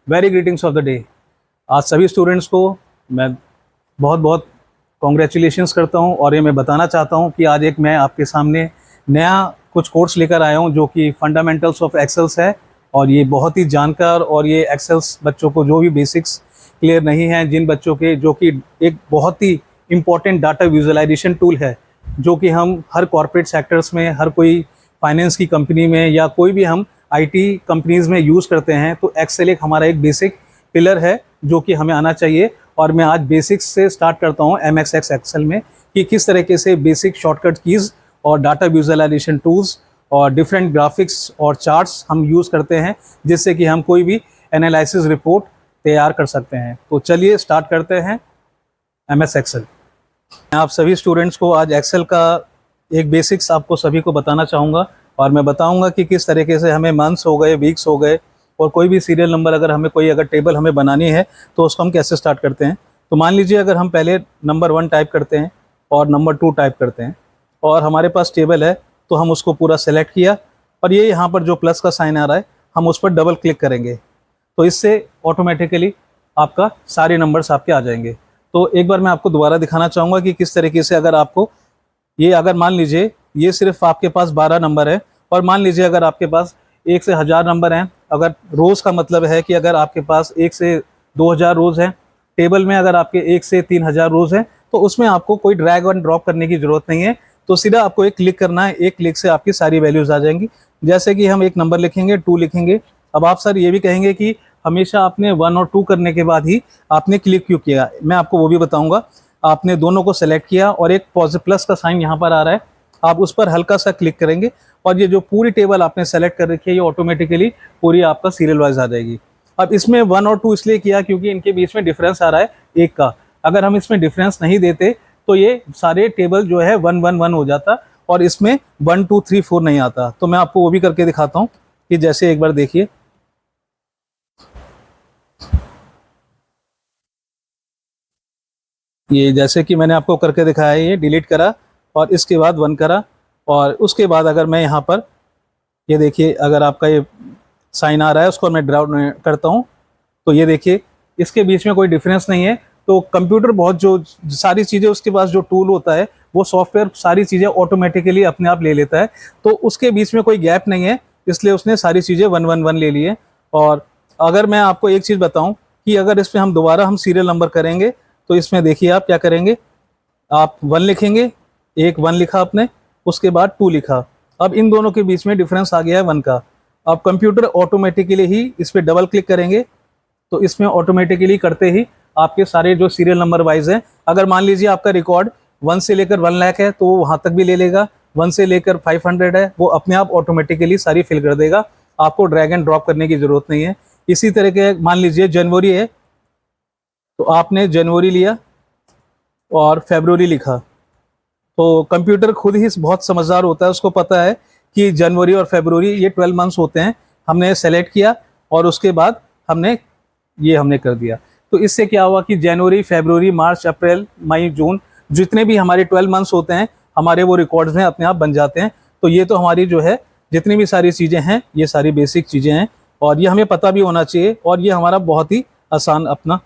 Very greetings of the day. आज सभी students को मैं बहुत बहुत कॉन्ग्रेचुलेशंस करता हूं और ये मैं बताना चाहता हूं कि आज एक मैं आपके सामने नया कुछ कोर्स लेकर आया हूं जो कि फंडामेंटल्स ऑफ एक्सेल्स है। और ये बहुत ही जानकार और ये एक्सेल्स बच्चों को जो भी बेसिक्स क्लियर नहीं हैं, जिन बच्चों के, जो कि एक बहुत ही इम्पॉर्टेंट डाटा विजुअलाइजेशन टूल है जो कि हम हर कॉर्पोरेट सेक्टर्स में, हर कोई फाइनेंस की कंपनी में या कोई भी हम आईटी कंपनीज़ में यूज़ करते हैं। तो एक्सेल एक हमारा एक बेसिक पिलर है जो कि हमें आना चाहिए। और मैं आज बेसिक्स से स्टार्ट करता हूं MSX एक्सेल में कि किस तरीके से बेसिक शॉर्टकट कीज़ और डाटा विजुअलाइजेशन टूल्स और डिफरेंट ग्राफिक्स और चार्ट्स हम यूज़ करते हैं जिससे कि हम कोई भी एनालिसिस रिपोर्ट तैयार कर सकते हैं। तो चलिए स्टार्ट करते हैं MS एक्सेल। मैं आप सभी स्टूडेंट्स को आज एक्सेल का एक बेसिक्स आपको सभी को बताना चाहूँगा और मैं बताऊँगा कि किस तरीके से हमें मंथ्स हो गए, वीक्स हो गए और कोई भी सीरियल नंबर अगर हमें कोई अगर टेबल हमें बनानी है तो उसको हम कैसे स्टार्ट करते हैं। तो मान लीजिए अगर हम पहले नंबर 1 टाइप करते हैं और नंबर 2 टाइप करते हैं और हमारे पास टेबल है तो हम उसको पूरा सेलेक्ट किया और ये यहाँ पर जो प्लस का साइन आ रहा है हम उस पर डबल क्लिक करेंगे तो इससे ऑटोमेटिकली आपका सारे नंबर्स आपके आ जाएंगे। तो एक बार मैं आपको दोबारा दिखाना चाहूँगा कि किस तरीके से अगर आपको ये, अगर मान लीजिए ये सिर्फ आपके पास 12 नंबर है और मान लीजिए अगर आपके पास 1 से 1000 नंबर हैं, अगर रोज़ का मतलब है कि अगर आपके पास 1 से 2000 रोज़ हैं, टेबल में अगर आपके 1 से 3000 रोज़ हैं तो उसमें आपको कोई ड्रैग एंड ड्रॉप करने की ज़रूरत नहीं है। तो सीधा आपको एक क्लिक करना है, एक क्लिक से आपकी सारी वैल्यूज़ आ जाएंगी। जैसे कि हम एक नंबर लिखेंगे, 2 लिखेंगे। अब आप सर ये भी कहेंगे कि हमेशा आपने 1 और 2 करने के बाद ही आपने क्लिक क्यों किया, मैं आपको वो भी बताऊँगा। आपने दोनों को सेलेक्ट किया और एक प्लस का साइन यहाँ पर आ रहा है, आप उस पर हल्का सा क्लिक करेंगे और ये जो पूरी टेबल आपने सेलेक्ट कर रखी है ये ऑटोमेटिकली पूरी आपका सीरियल वाइज आ जाएगी। अब इसमें 1 और 2 इसलिए किया क्योंकि इनके बीच में डिफरेंस आ रहा है 1 का। अगर हम इसमें डिफरेंस नहीं देते तो ये सारे टेबल जो है 1 1 1 हो जाता और इसमें 1 2 3 4 नहीं आता। तो मैं आपको वो भी करके दिखाता हूँ कि जैसे एक बार देखिए, ये जैसे कि मैंने आपको करके दिखाया है, ये डिलीट करा और इसके बाद 1 करा और उसके बाद अगर मैं यहाँ पर ये देखिए, अगर आपका ये साइन आ रहा है उसको मैं ड्राउ करता हूँ तो ये देखिए इसके बीच में कोई डिफरेंस नहीं है। तो कंप्यूटर बहुत जो सारी चीज़ें उसके पास जो टूल होता है वो सॉफ्टवेयर सारी चीज़ें ऑटोमेटिकली अपने आप ले लेता है, तो उसके बीच में कोई गैप नहीं है, इसलिए उसने सारी चीज़ें 1 1 1 ले ली है। और अगर मैं आपको एक चीज़ बताऊँ कि अगर इसमें हम दोबारा हम सीरियल नंबर करेंगे तो इसमें देखिए आप क्या करेंगे, आप 1 लिखेंगे, एक 1 लिखा आपने, उसके बाद 2 लिखा। अब इन दोनों के बीच में डिफरेंस आ गया है 1 का। अब कंप्यूटर ऑटोमेटिकली ही इस पर डबल क्लिक करेंगे तो इसमें ऑटोमेटिकली करते ही आपके सारे जो सीरियल नंबर वाइज हैं, अगर मान लीजिए आपका रिकॉर्ड 1 से लेकर 1 लाख है तो वो वहाँ तक भी ले लेगा, 1 से लेकर 500 है वो अपने आप ऑटोमेटिकली सारी फिल कर देगा, आपको ड्रैग एंड ड्रॉप करने की ज़रूरत नहीं है। इसी तरह के मान लीजिए जनवरी है तो आपने जनवरी लिया और फरवरी लिखा, तो कंप्यूटर खुद ही बहुत समझदार होता है, उसको पता है कि जनवरी और फरवरी ये 12 मंथ्स होते हैं। हमने सेलेक्ट किया और उसके बाद हमने कर दिया। तो इससे क्या हुआ कि जनवरी, फरवरी, मार्च, अप्रैल, मई, जून जितने भी हमारे 12 मंथ्स होते हैं हमारे वो रिकॉर्ड्स में अपने आप बन जाते हैं। तो ये तो हमारी जो है जितनी भी सारी चीज़ें हैं ये सारी बेसिक चीज़ें हैं और ये हमें पता भी होना चाहिए और ये हमारा बहुत ही आसान अपना।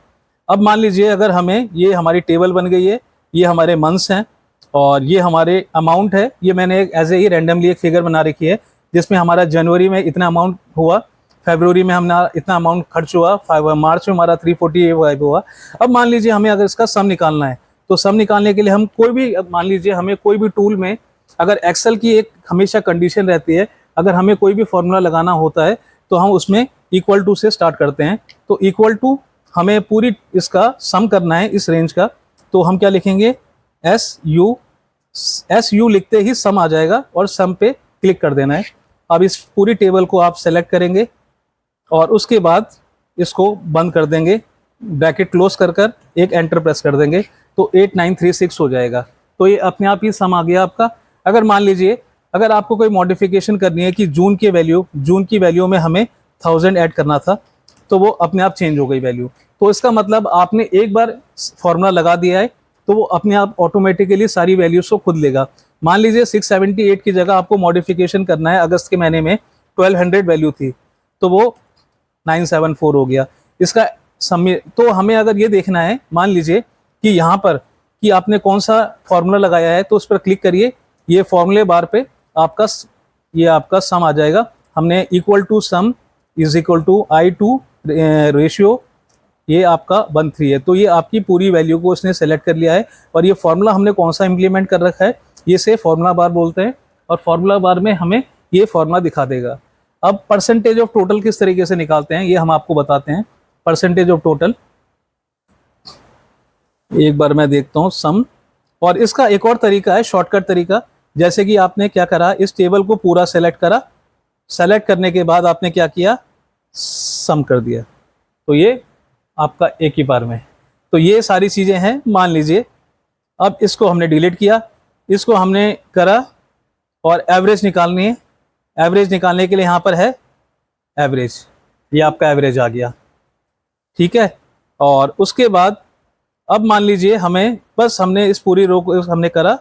अब मान लीजिए अगर हमें ये हमारी टेबल बन गई है, ये हमारे मंथ्स हैं और ये हमारे अमाउंट है, ये मैंने एक एज ए रैंडमली एक फिगर बना रखी है जिसमें हमारा जनवरी में इतना अमाउंट हुआ, फरवरी में हमने इतना अमाउंट खर्च हुआ, मार्च में हमारा 345 हुआ। अब मान लीजिए हमें अगर इसका सम निकालना है तो सम निकालने के लिए हम कोई भी, मान लीजिए हमें कोई भी टूल में, अगर एक्सेल की एक हमेशा कंडीशन रहती है, अगर हमें कोई भी फॉर्मूला लगाना होता है तो हम उसमें इक्वल टू से स्टार्ट करते हैं। तो इक्वल टू हमें पूरी इसका सम करना है इस रेंज का, तो हम क्या लिखेंगे, एस यू लिखते ही सम आ जाएगा और सम पे क्लिक कर देना है। अब इस पूरी टेबल को आप सेलेक्ट करेंगे और उसके बाद इसको बंद कर देंगे, ब्रैकेट क्लोज कर कर एक एंटर प्रेस कर देंगे तो 8936 हो जाएगा। तो ये अपने आप ही सम आ गया आपका। अगर मान लीजिए अगर आपको कोई मॉडिफिकेशन करनी है कि जून की वैल्यू में हमें 1000 ऐड करना था तो वो अपने आप चेंज हो गई वैल्यू। तो इसका मतलब आपने एक बार फॉर्मूला लगा दिया है तो वो अपने आप ऑटोमेटिकली सारी वैल्यूज को खुद लेगा। मान लीजिए 678 की जगह आपको मॉडिफिकेशन करना है, अगस्त के महीने में 1200 वैल्यू थी तो वो 974 हो गया। इसका तो हमें अगर ये देखना है, मान लीजिए कि यहाँ पर कि आपने कौन सा फॉर्मूला लगाया है, तो उस पर क्लिक करिए। ये फॉर्मूले बार पे आपका सम आ जाएगा। हमने equal to sum is equal to I two ratio, ये आपका 1:3 है। तो ये आपकी पूरी वैल्यू को उसने सेलेक्ट कर लिया है। और ये फॉर्मूला हमने कौन सा इंप्लीमेंट कर रखा है, ये से फॉर्मूला बार बोलते हैं। और फॉर्मूला बार में हमें ये फॉर्मूला दिखा देगा। अब परसेंटेज ऑफ टोटल किस तरीके से निकालते हैं, ये हम आपको बताते हैं। परसेंटेज ऑफ टोटल, एक बार मैं देखता हूँ सम। और इसका एक और तरीका है, शॉर्टकट तरीका। जैसे कि आपने क्या करा, इस टेबल को पूरा सेलेक्ट करा, सेलेक्ट करने के बाद आपने क्या किया, सम कर दिया, तो ये आपका एक ही बार में। तो ये सारी चीज़ें हैं। मान लीजिए अब इसको हमने डिलीट किया, इसको हमने करा और एवरेज निकालनी है। एवरेज निकालने के लिए यहाँ पर है एवरेज, ये आपका एवरेज आ गया, ठीक है। और उसके बाद अब मान लीजिए हमें बस हमने इस पूरी रो को हमने करा,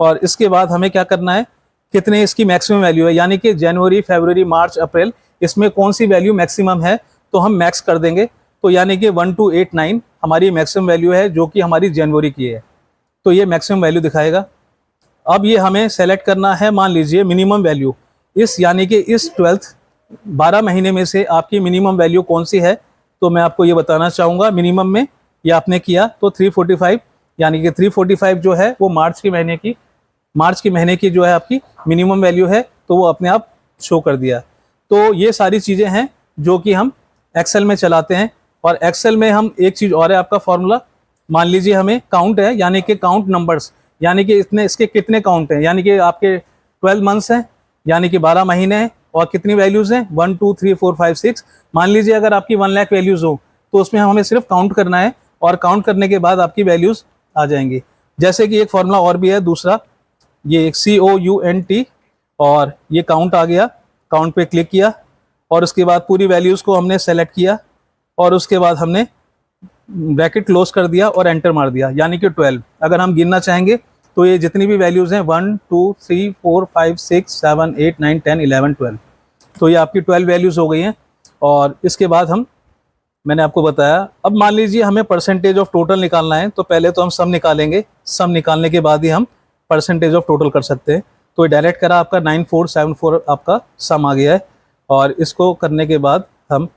और इसके बाद हमें क्या करना है, कितने इसकी मैक्सिमम वैल्यू है, यानी कि जनवरी, फरवरी, मार्च, अप्रैल, इसमें कौन सी वैल्यू मैक्सिमम है, तो हम मैक्स कर देंगे। तो यानी कि 1289 हमारी मैक्सिमम वैल्यू है, जो कि हमारी जनवरी की है, तो ये मैक्सिमम वैल्यू दिखाएगा। अब ये हमें सेलेक्ट करना है, मान लीजिए मिनिमम वैल्यू, यानी कि इस 12 महीने में से आपकी मिनिमम वैल्यू कौन सी है। तो मैं आपको ये बताना चाहूँगा, मिनिमम में ये आपने किया तो 345, यानी कि 345 जो है वो मार्च के महीने की जो है आपकी मिनिमम वैल्यू है, तो वो अपने आप शो कर दिया। तो ये सारी चीज़ें हैं जो कि हम एक्सेल में चलाते हैं। और एक्सेल में हम एक चीज़ और है, आपका फॉर्मूला, मान लीजिए हमें काउंट है, यानी कि काउंट नंबर्स, यानी कि इसके कितने काउंट हैं, यानी कि आपके 12 मंथ्स हैं, यानी कि 12 महीने हैं, और कितनी वैल्यूज़ हैं, 1 2 3 4 5 6। मान लीजिए अगर आपकी 1 लाख वैल्यूज़ हो, तो उसमें हमें सिर्फ काउंट करना है, और काउंट करने के बाद आपकी वैल्यूज़ आ जाएंगी। जैसे कि एक फॉर्मूला और भी है दूसरा, ये एक COUNT, और ये काउंट आ गया। काउंट पे क्लिक किया और उसके बाद पूरी वैल्यूज़ को हमने सेलेक्ट किया, और उसके बाद हमने ब्रैकेट क्लोज कर दिया और एंटर मार दिया, यानी कि 12। अगर हम गिनना चाहेंगे तो ये जितनी भी वैल्यूज़ हैं 1 2 3 4 5 6 7 8 9 10 11 12, तो ये आपकी 12 वैल्यूज़ हो गई हैं। और इसके बाद मैंने आपको बताया, अब मान लीजिए हमें परसेंटेज ऑफ टोटल निकालना है, तो पहले तो हम सम निकालेंगे। सम निकालने के बाद ही हम परसेंटेज ऑफ टोटल कर सकते हैं। तो ये डायरेक्ट करा, आपका 9474 आपका सम आ गया है। और इसको करने के बाद हम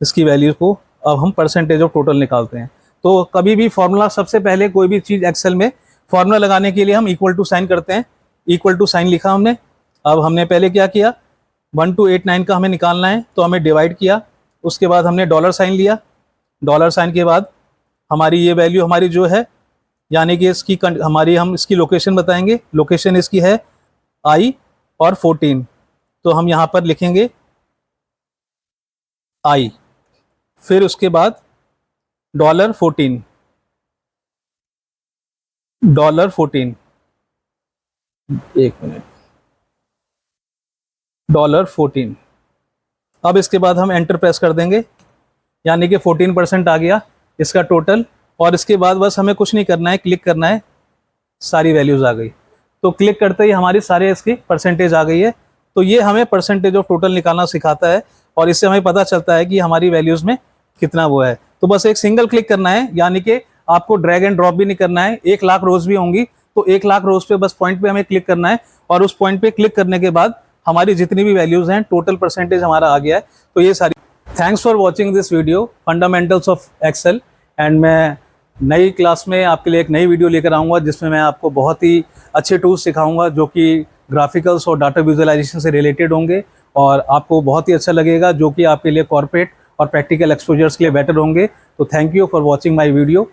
इसकी वैल्यू को अब हम परसेंटेज ऑफ टोटल निकालते हैं। तो कभी भी फॉर्मूला, सबसे पहले कोई भी चीज़ एक्सेल में फॉर्मूला लगाने के लिए हम इक्वल टू साइन करते हैं। इक्वल टू साइन लिखा हमने। अब हमने पहले क्या किया, 1289 का हमें निकालना है, तो हमें डिवाइड किया, उसके बाद हमने डॉलर साइन लिया। डॉलर साइन के बाद हमारी ये वैल्यू हमारी जो है, यानी कि हम इसकी लोकेशन बताएंगे। लोकेशन इसकी है I और 14, तो हम यहाँ पर लिखेंगे I, फिर उसके बाद $14, एक मिनट, $14। अब इसके बाद हम एंटर प्रेस कर देंगे, यानी कि 14% आ गया इसका टोटल। और इसके बाद बस हमें कुछ नहीं करना है, क्लिक करना है, सारी वैल्यूज़ आ गई। तो क्लिक करते ही हमारी सारे इसकी परसेंटेज आ गई है। तो ये हमें परसेंटेज ऑफ टोटल निकालना सिखाता है, और इससे हमें पता चलता है कि हमारी वैल्यूज़ में कितना वो है। तो बस एक सिंगल क्लिक करना है, यानी कि आपको ड्रैग एंड ड्रॉप भी नहीं करना है। 1 लाख रोज भी होंगी, तो 1 लाख रोज पे बस पॉइंट पे हमें क्लिक करना है, और उस पॉइंट पे क्लिक करने के बाद हमारी जितनी भी वैल्यूज़ हैं, टोटल परसेंटेज हमारा आ गया है। तो ये सारी। Thanks for watching this video, fundamentals of Excel. And मैं नई क्लास में आपके लिए एक नई वीडियो लेकर आऊँगा, जिसमें मैं आपको बहुत ही अच्छे टूल्स सिखाऊंगा, जो कि ग्राफिकल्स और डाटा विजुअलाइजेशन से रिलेटेड होंगे, और आपको बहुत ही अच्छा लगेगा, जो कि आपके लिए कॉर्पोरेट और प्रैक्टिकल एक्सपोजर्स के लिए बेटर होंगे। तो thank you for watching my video.